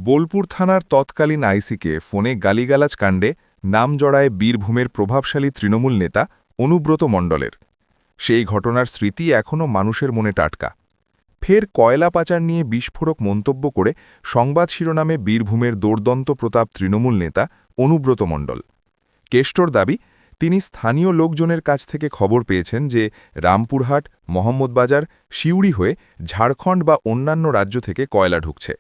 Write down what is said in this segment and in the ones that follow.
বোলপুর থানার তৎকালীন আইসিকে ফোনে গালিগালাজ কাণ্ডে নাম জড়ায় বীরভূমের প্রভাবশালী তৃণমূল নেতা অনুব্রত মণ্ডলের। সেই ঘটনার স্মৃতি এখনও মানুষের মনে টাটকা। ফের কয়লা পাচার নিয়ে বিস্ফোরক মন্তব্য করে সংবাদ শিরোনামে বীরভূমের দোর্দন্ত প্রতাপ তৃণমূল নেতা অনুব্রত মণ্ডল। কেষ্টর দাবি, তিনি স্থানীয় লোকজনের কাছ থেকে খবর পেয়েছেন যে রামপুরহাট, মোহাম্মদবাজার, সিউড়ি হয়ে ঝাড়খণ্ড বা অন্যান্য রাজ্য থেকে কয়লা ঢুকছে।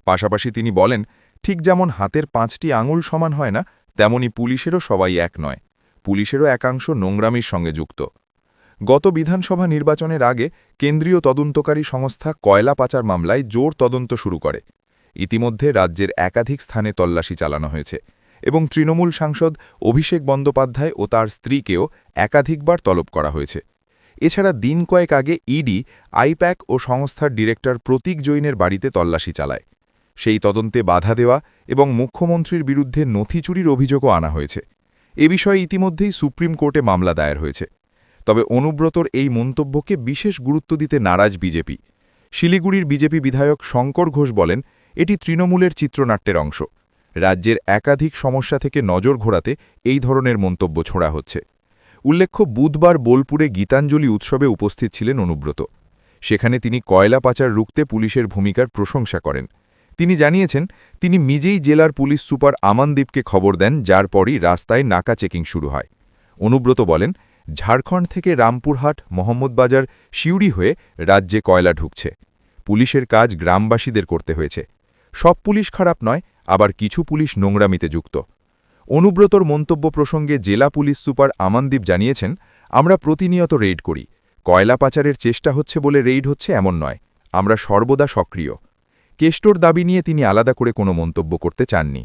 পাশাপাশি তিনি বলেন, ঠিক যেমন হাতের 5টি আঙুল সমান হয় না, তেমনি পুলিশেরও সবাই এক নয়। পুলিশেরও একাংশ নোংরামির সঙ্গে যুক্ত। গত বিধানসভা নির্বাচনের আগে কেন্দ্রীয় তদন্তকারী সংস্থা কয়লা পাচার মামলায় জোর তদন্ত শুরু করে। ইতিমধ্যে রাজ্যের একাধিক স্থানে তল্লাশি চালানো হয়েছে এবং তৃণমূল সাংসদ অভিষেক বন্দ্যোপাধ্যায় ও তার স্ত্রীকেও একাধিকবার তলব করা হয়েছে। এছাড়া দিন কয়েক আগে ইডি আইপ্যাক ও সংস্থার ডিরেক্টর প্রতীক জৈনের বাড়িতে তল্লাশি চালায়। সেই তদন্তে বাধা দেওয়া এবং মুখ্যমন্ত্রীর বিরুদ্ধে নথি চুরির অভিযোগও আনা হয়েছে। এ বিষয়ে ইতিমধ্যেই সুপ্রিম কোর্টে মামলা দায়ের হয়েছে। তবে অনুব্রতর এই মন্তব্যকে বিশেষ গুরুত্ব দিতে নারাজ বিজেপি। শিলিগুড়ির বিজেপি বিধায়ক শঙ্কর ঘোষ বলেন, এটি তৃণমূলের চিত্রনাট্যের অংশ। রাজ্যের একাধিক সমস্যা থেকে নজর ঘোরাতে এই ধরনের মন্তব্য ছোঁড়া হচ্ছে। উল্লেখ্য, বুধবার বোলপুরে গীতাঞ্জলি উৎসবে উপস্থিত ছিলেন অনুব্রত। সেখানে তিনি কয়লা পাচার রুখতে পুলিশের ভূমিকার প্রশংসা করেন। তিনি জানিয়েছেন, তিনি নিজেই জেলার পুলিশ সুপার আমানদীপকে খবর দেন, যার পরই রাস্তায় নাকা চেকিং শুরু হয়। অনুব্রত বলেন, ঝাড়খণ্ড থেকে রামপুরহাট, মোহাম্মদবাজার, সিউড়ি হয়ে রাজ্যে কয়লা ঢুকছে। পুলিশের কাজ গ্রামবাসীদের করতে হয়েছে। সব পুলিশ খারাপ নয়, আবার কিছু পুলিশ নোংরামিতে যুক্ত। অনুব্রতর মন্তব্য প্রসঙ্গে জেলা পুলিশ সুপার আমানদীপ জানিয়েছেন, আমরা প্রতিনিয়ত রেইড করি। কয়লা পাচারের চেষ্টা হচ্ছে বলে রেইড হচ্ছে এমন নয়, আমরা সর্বদা সক্রিয়। কেষ্টর দাবি নিয়ে তিনি আলাদা করে কোনো মন্তব্য করতে চাননি।